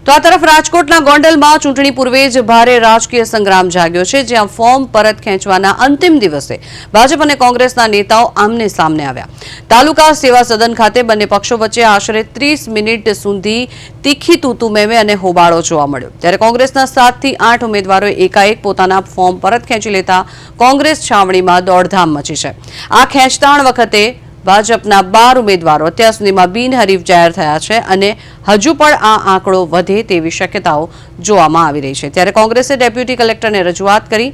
તો આ તરફ રાજકોટના ગોંડલમાં ચૂંટણી પૂર્વે જ ભારે રાજકીય સંગ્રામ જાગ્યો છે, જ્યાં ફોર્મ પરત ખેંચવાના અંતિમ દિવસે ભાજપ અને કોંગ્રેસના નેતાઓ આમને સામને આવ્યા। તાલુકા સેવા સદન ખાતે બંને પક્ષો વચ્ચે આશરે 30 મિનિટ સુધી તીખી તૂતુ મેમે અને હોબાળો જોવા મળ્યો, ત્યારે કોંગ્રેસના 7 થી 8 ઉમેદવારોએ એકાએક પોતાના ફોર્મ પરત ખેંચી લેતા કોંગ્રેસ છાવણીમાં દોડધામ મચી છે। આ ખેંચતાણ વખતે ભાજપના 12 ઉમેદવારો અત્યાર સુધીમાં બિનહરીફ જાહેર થયા છે અને હજુ પણ આ આંકડો વધે તેવી શક્યતાઓ જોવામાં આવી રહી છે। ત્યારે કોંગ્રેસે ડેપ્યુટી કલેક્ટરને રજૂઆત કરી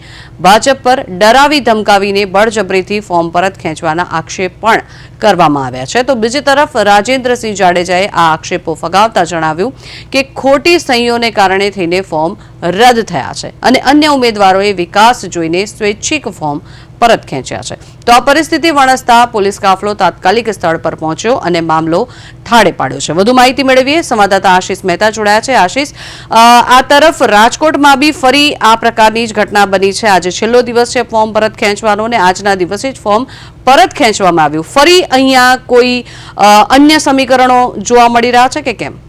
ભાજપ પર ડરાવી ધમકાવીને બળજબરીથી ફોર્મ પરત ખેંચવાના આક્ષેપ પણ કરવામાં આવ્યા છે। તો બીજી તરફ રાજેન્દ્રસિંહ જાડેજાએ આ આક્ષેપો ફગાવતા જણાવ્યું કે ખોટી સહીઓને કારણે થઈને ફોર્મ રદ થયા છે અને અન્ય ઉમેદવારોએ વિકાસ જોઈને સ્વૈચ્છિક ફોર્મ પરત ખેંચ્યા છે। તો આ પરિસ્થિતિ વણસતા પોલીસ કાફલો તાત્કાલિક સ્થળ પર પહોંચ્યો અને મામલો ઠાળે પાડ્યો છે। વધુ માહિતી મેળવીએ સંવાદદાતા આશીષ મહેતા જોડાયા છે। આશીષ, આ તરફ રાજકોટમાં બી ફરી આ પ્રકારની જ ઘટના બની છે। આજે છેલ્લો દિવસ છે ફોર્મ પરત ખેંચવાનો અને આજના દિવસે જ ફોર્મ પરત ખેંચવામાં આવ્યું। ફરી અહીંયા કોઈ અન્ય સમીકરણો જોવા મળી રહ્યા છે કે કેમ?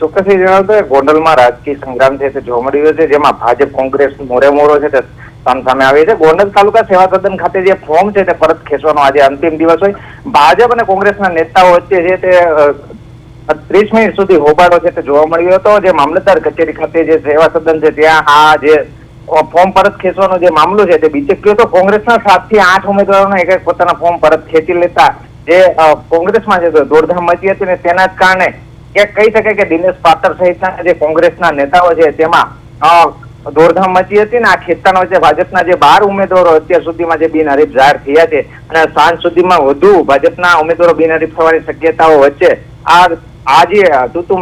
ચોક્કસ જણાવતો ગોંડલમાં રાજકીય સંગ્રામ છે તે જોવા મળી રહ્યો છે, જેમાં ભાજપ કોંગ્રેસ મોરે છે તે સામે આવી છે। ગોંડલ તાલુકા સેવા સદન ખાતે જે ફોર્મ છે તે પરત ખેંચવાનો આજે અંતિમ દિવસ હોય, ભાજપ અને કોંગ્રેસના નેતાઓ વચ્ચે છે તે 30 મિનિટ સુધી હોબાળો છે તે જોવા મળ્યો હતો। જે મામલતદાર કચેરી ખાતે જે સેવા સદન છે ત્યાં આ જે ફોર્મ પરત ખેંચવાનો જે મામલો છે તે બીચક્યો હતો। કોંગ્રેસના 7 થી 8 ઉમેદવારોને એક પોતાના ફોર્મ પરત ખેંચી લેતા જે કોંગ્રેસમાં જે દોડધામ મચી હતી ને તેના જ કારણે કહી શકાય કે દિનેશ પાટર સહિતના જે કોંગ્રેસના નેતાઓ છે તેમાં દોડધામ મચી હતી ને આ ખેંચતાણ વચ્ચે ભાજપના જે 12 ઉમેદવારો અત્યાર સુધીમાં જે બિનહરીફ જાહેર થયા છે અને સાંજ સુધીમાં વધુ ભાજપના ઉમેદવારો બિનહરીફ થવાની શક્યતાઓ વચ્ચે આ જે તૂતુ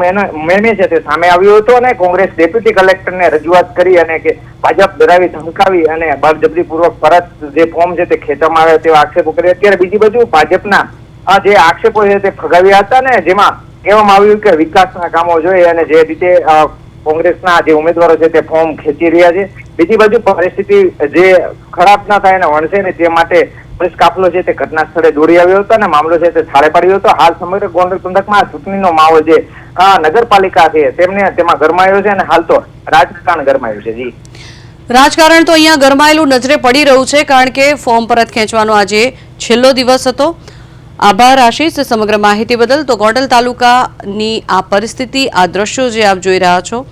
મેમે છે તે સામે આવ્યો હતો અને કોંગ્રેસ ડેપ્યુટી કલેક્ટરને રજૂઆત કરી અને કે ભાજપ ડરાવી ધમકાવી અને બળજબરીપૂર્વક પરત જે ફોર્મ છે તે ખેંચવામાં આવે તેવા આક્ષેપો કર્યા। અત્યારે બીજી બાજુ ભાજપના આ જે આક્ષેપો છે તે ફગાવ્યા હતા ને જેમાં કહેવામાં આવ્યું કે વિકાસના કામો જોઈએ અને જે રીતે કોંગ્રેસના જે ઉમેદવારો છે તે ફોર્મ ખેંચી રહ્યા છે। બીજી બાજુ પરિસ્થિતિ જે ખરાબ ના થાય અને વણસે ને તે માટે પોલીસ કાફલો છે તે ઘટના સ્થળે દોડી આવ્યો હતો અને મામલો છે તે થાળે પાડ્યો હતો। હાલ સમગ્ર ગોંડલ પંથકમાં ચૂંટણીનો માહોલ જે નગરપાલિકા છે તેમાં ગરમાયો છે અને હાલ તો રાજકારણ ગરમાયું છે। જી, રાજકારણ તો અહીંયા ગરમાયેલું નજરે પડી રહ્યું છે, કારણ કે ફોર્મ પરત ખેંચવાનો આજે છેલ્લો દિવસ હતો। આભાર આશીષ સમગ્ર માહિતી બદલ। તો ગોંડલ તાલુકાની આ પરિસ્થિતિ, આ દ્રશ્યો જે આપ જોઈ રહ્યા છો